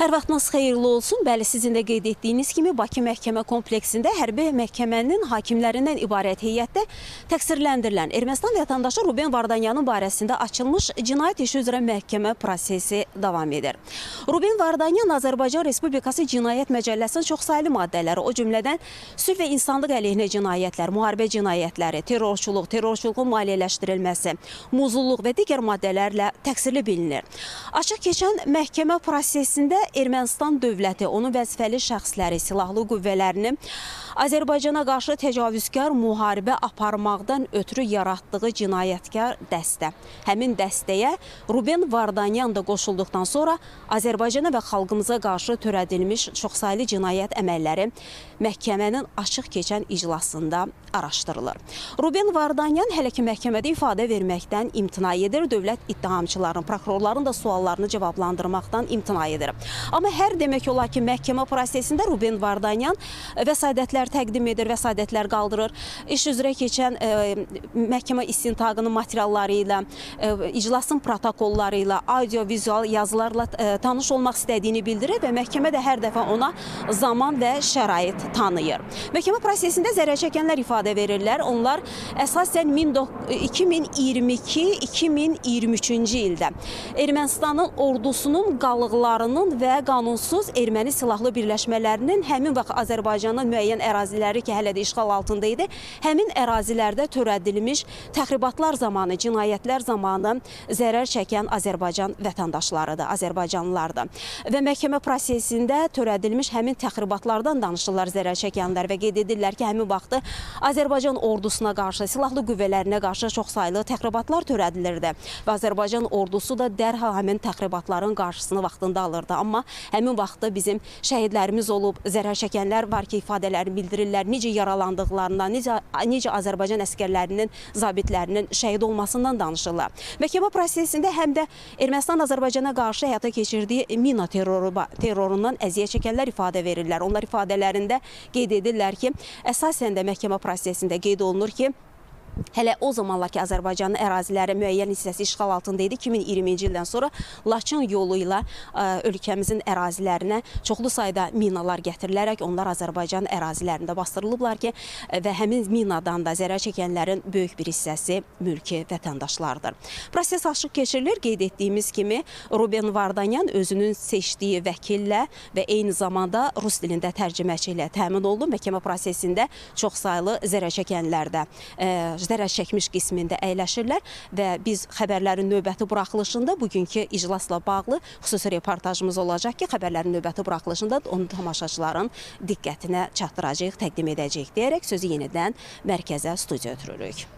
Hər vaxtınız xeyirli olsun. Bəli, sizin də qeyd etdiyiniz kimi Bakı məhkəmə kompleksində hərbi məhkəmənin hakimlərindən ibarət heyətdə təqsirləndirilən Ermənistan vətəndaşı Ruben Vardanyanın barəsində açılmış cinayət işi üzrə məhkəmə prosesi davam edir. Ruben Vardanyan Azərbaycan Respublikası Cinayət Məcəlləsinin çoxsaylı maddələri, o cümlədən sülh və insanlıq əleyhinə cinayətlər, müharibə cinayətləri, terrorçuluq, terrorçuluğun maliyyələşdirilməsi, muzulluq və digər maddələrlə təqsirli bilinir. Açıq keçən məhkəmə prosesində Ermənistan dövləti, onun vəzifəli şəxsləri, silahlı qüvvələrini Azərbaycana qarşı təcavüzkar müharibə aparmaqdan ötürü yaratdığı cinayətkar dəstə. Həmin dəstəyə Ruben Vardanyan da qoşulduqdan sonra Azərbaycana və xalqımıza qarşı törədilmiş çoxsaylı cinayət əməlləri məhkəmənin açıq keçən iclasında araşdırılır. Ruben Vardanyan hələ ki məhkəmədə ifadə verməkdən imtina edir, dövlət ittihamçıların, prokurorların da suallarını cavablandırmaqdan imtina edir. Amma hər demək olar ki, məhkəmə prosesində Ruben Vardanyan vəsadətlər təqdim edir, vəsadətlər qaldırır. İş üzrə keçən məhkəmə istintaqının materialları ilə, iclasın protokolları ilə, audio-vizual yazılarla tanış olmaq istədiyini bildirir və məhkəmə də hər dəfə ona zaman və şərait tanıyır. Məhkəmə prosesində zərər çəkənlər ifadə verirlər. Onlar əsasən 2022-2023-cü ildə Ermənistanın ordusunun qalıqlarının və qanunsuz erməni silahlı birləşmələrinin həmin vaxt Azərbaycanın müəyyən əraziləri ki, hələ də işğal altında idi, həmin ərazilərdə törədilmiş təxribatlar zamanı, cinayətlər zamanı zərər çəkən Azərbaycan vətəndaşlarıdır, Azərbaycanlılardır. Və məhkəmə prosesində törədilmiş həmin təxribatlardan danışırlar zərər çəkənlər və qeyd edirlər ki, həmin vaxtı Azərbaycan ordusuna qarşı, silahlı qüvvələrinə qarşı çoxsaylı təxribatlar törədilirdi və Azərbaycan ordusu da dərhal həmin təxribatların qarşısını vaxtında alırdı. Amma həmin vaxtda bizim şəhidlərimiz olub, zərər çəkənlər var ki, ifadələrini bildirirlər, necə yaralandıqlarından, necə Azərbaycan əskərlərinin, zabitlərinin şəhid olmasından danışırlar. Məhkəmə prosesində həm də Ermənistan Azərbaycana qarşı həyata keçirdiyi mina terrorundan əziyyət çəkənlər ifadə verirlər. Onlar ifadələrində qeyd edirlər ki, əsasən də məhkəmə prosesində qeyd olunur ki, hələ o zamanlar ki, Azərbaycanın əraziləri müəyyən hissəsi işğal altında idi. 2020-ci ildən sonra Laçın yolu ilə ölkəmizin ərazilərinə çoxlu sayda minalar gətirilərək onlar Azərbaycan ərazilərində bastırılıblar ki, və həmin minadan da zərər çəkənlərin böyük bir hissəsi mülki vətəndaşlardır. Proses açıq keçirilir. Qeyd etdiyimiz kimi Ruben Vardanyan özünün seçdiyi vəkillə və eyni zamanda rus dilində tərcüməçi ilə təmin olundu. Məhkəmə prosesində çoxsaylı zərər çəkənlər də zərər çəkmiş qismində əyləşirlər və biz xəbərlərin növbəti buraxılışında bugünkü iclasla bağlı xüsusi reportajımız olacaq ki, xəbərlərin növbəti buraxılışında onu tamaşaçıların diqqətinə çatdıracaq, təqdim edəcək deyərək sözü yenidən mərkəzə, studiya ötürürük.